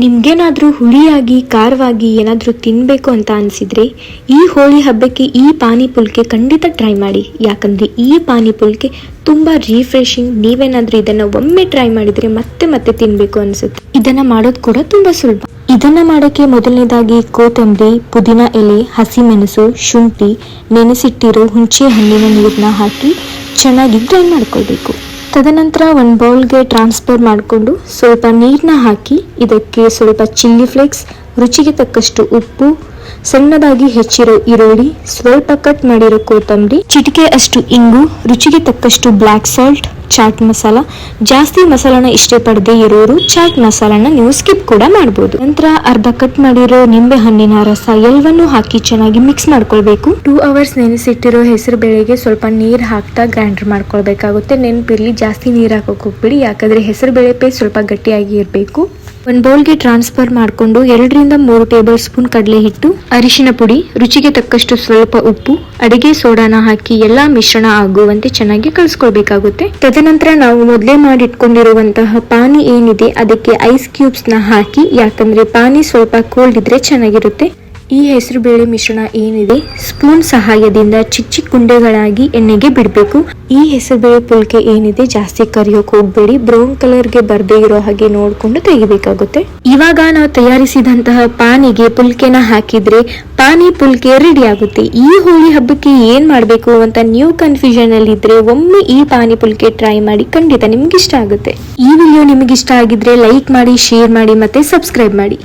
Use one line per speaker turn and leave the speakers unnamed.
ನಿಮ್ಗೇನಾದ್ರೂ ಹುಳಿಯಾಗಿ ಖಾರವಾಗಿ ಏನಾದ್ರೂ ತಿನ್ಬೇಕು ಅಂತ ಅನ್ಸಿದ್ರೆ ಈ ಹೋಳಿ ಹಬ್ಬಕ್ಕೆ ಈ ಪಾನಿ ಪುಲ್ಕೆ ಖಂಡಿತ ಟ್ರೈ ಮಾಡಿ. ಯಾಕಂದ್ರೆ ಈ ಪಾನಿ ಪುಲ್ಕೆ ತುಂಬಾ ರಿಫ್ರೆಶಿಂಗ್. ನೀವೇನಾದ್ರೂ ಇದನ್ನ ಒಮ್ಮೆ ಟ್ರೈ ಮಾಡಿದ್ರೆ ಮತ್ತೆ ಮತ್ತೆ ತಿನ್ಬೇಕು ಅನ್ಸುತ್ತೆ. ಇದನ್ನ ಮಾಡೋದು ಕೂಡ ತುಂಬಾ ಸುಲಭ. ಇದನ್ನ ಮಾಡೋಕೆ ಮೊದಲನೇದಾಗಿ ಕೊತ್ತಂಬರಿ, ಪುದೀನ ಎಲೆ, ಹಸಿಮೆಣಸು, ಶುಂಠಿ, ನೆನೆಸಿಟ್ಟಿರೋ ಹುಣಸೆ ಹಣ್ಣಿನ ನೀರನ್ನ ಹಾಕಿ ಚೆನ್ನಾಗಿ ಗ್ರೈಂಡ್ ಮಾಡ್ಕೊಳ್ಬೇಕು. ತದನಂತರ ಒಂದು ಬೌಲ್ಗೆ ಟ್ರಾನ್ಸ್ಫರ್ ಮಾಡಿಕೊಂಡು ಸ್ವಲ್ಪ ನೀರನ್ನ ಹಾಕಿ ಇದಕ್ಕೆ ಸ್ವಲ್ಪ ಚಿಲ್ಲಿ ಫ್ಲೇಕ್ಸ್, ರುಚಿಗೆ ತಕ್ಕಷ್ಟು ಉಪ್ಪು, ಸಣ್ಣದಾಗಿ ಹೆಚ್ಚಿರೋ ಈರುಳ್ಳಿ, ಸ್ವಲ್ಪ ಕಟ್ ಮಾಡಿರೋ ಕೊತ್ತಂಬರಿ, ಚಿಟಿಕೆ ಅಷ್ಟು ಇಂಗು, ರುಚಿಗೆ ತಕ್ಕಷ್ಟು ಬ್ಲ್ಯಾಕ್ ಸಾಲ್ಟ್, ಚಾಟ್ ಮಸಾಲ. ಜಾಸ್ತಿ ಮಸಾಲಾನ ಇಷ್ಟಪಡದೆ ಇರೋರು ಚಾಟ್ ಮಸಾಲಾನ ನೀವು ಸ್ಕಿಪ್ ಕೂಡ ಮಾಡಬಹುದು. ನಂತರ ಅರ್ಧ ಕಟ್ ಮಾಡಿರೋ ನಿಂಬೆ ಹಣ್ಣಿನ ರಸ ಎಲ್ಲವನ್ನೂ ಹಾಕಿ ಚೆನ್ನಾಗಿ ಮಿಕ್ಸ್ ಮಾಡ್ಕೊಳ್ಬೇಕು. 2 ಅವರ್ಸ್ ನೆನೆಸಿಟ್ಟಿರೋ ಹೆಸರು ಬೇಳೆಗೆ ಸ್ವಲ್ಪ ನೀರು ಹಾಕ್ತಾ ಗ್ರೈಂಡರ್ ಮಾಡ್ಕೊಳ್ಬೇಕಾಗುತ್ತೆ. ನೆನಪಿರ್ಲಿ, ಜಾಸ್ತಿ ನೀರು ಹಾಕೋಕೆ ಹೋಗ್ಬಿಡಿ, ಯಾಕಂದ್ರೆ ಹೆಸರು ಬೇಳೆ ಪೇಸ್ಟ್ ಸ್ವಲ್ಪ ಗಟ್ಟಿಯಾಗಿ ಇರಬೇಕು. ಒಂದು ಬೌಲ್ಗೆ ಟ್ರಾನ್ಸ್ಫರ್ ಮಾಡಿಕೊಂಡು 2 ರಿಂದ 3 ಟೇಬಲ್ ಸ್ಪೂನ್ ಕಡಲೆ ಹಿಟ್ಟು, ಅರಿಶಿನ ಪುಡಿ, ರುಚಿಗೆ ತಕ್ಕಷ್ಟು ಸ್ವಲ್ಪ ಉಪ್ಪು, ಅಡಿಗೆ ಸೋಡಾನ ಹಾಕಿ ಎಲ್ಲಾ ಮಿಶ್ರಣ ಆಗುವಂತೆ ಚೆನ್ನಾಗಿ ಕಲಿಸ್ಕೊಳ್ಬೇಕಾಗುತ್ತೆ. ತದನಂತರ ನಾವು ಮೊದಲೇ ಮಾಡಿಟ್ಕೊಂಡಿರುವಂತಹ ಪಾನಿ ಏನಿದೆ ಅದಕ್ಕೆ ಐಸ್ ಕ್ಯೂಬ್ಸ್ ನ ಹಾಕಿ, ಯಾಕಂದ್ರೆ ಪಾನಿ ಸ್ವಲ್ಪ ಕೋಲ್ಡ್ ಇದ್ರೆ ಚೆನ್ನಾಗಿರುತ್ತೆ. ಈ ಹೆಸರು ಬೇಳೆ ಮಿಶ್ರಣ ಏನಿದೆ ಸ್ಪೂನ್ ಸಹಾಯದಿಂದ ಚಿಕ್ಕ ಚಿಕ್ಕ ಗುಂಡೆಗಳಾಗಿ ಎಣ್ಣೆಗೆ ಬಿಡಬೇಕು. ಈ ಹೆಸರು ಬೇಳೆ ಪುಲ್ಕೆ ಏನಿದೆ ಜಾಸ್ತಿ ಕರಿಯೋಕೆ ಹೋಗ್ಬೇಡಿ, ಬ್ರೌನ್ ಕಲರ್ಗೆ ಬರ್ದೇ ಇರೋ ಹಾಗೆ ನೋಡ್ಕೊಂಡು ತೆಗಿಬೇಕಾಗುತ್ತೆ. ಇವಾಗ ನಾವು ತಯಾರಿಸಿದಂತಹ ಪಾನಿಗೆ ಪುಲ್ಕೆನ ಹಾಕಿದ್ರೆ ಪಾನಿ ಪುಲ್ಕೆ ರೆಡಿ ಆಗುತ್ತೆ. ಈ ಹೋಳಿ ಹಬ್ಬಕ್ಕೆ ಏನ್ ಮಾಡ್ಬೇಕು ಅಂತ ನೀವು ಕನ್ಫ್ಯೂಷನ್ ಅಲ್ಲಿ ಇದ್ರೆ ಒಮ್ಮೆ ಈ ಪಾನಿ ಪುಲ್ಕೆ ಟ್ರೈ ಮಾಡಿ, ಖಂಡಿತ ನಿಮ್ಗೆ ಇಷ್ಟ ಆಗುತ್ತೆ. ಈ ವಿಡಿಯೋ ನಿಮಗೆ ಇಷ್ಟ ಆಗಿದ್ರೆ ಲೈಕ್ ಮಾಡಿ, ಶೇರ್ ಮಾಡಿ ಮತ್ತೆ ಸಬ್ಸ್ಕ್ರೈಬ್ ಮಾಡಿ.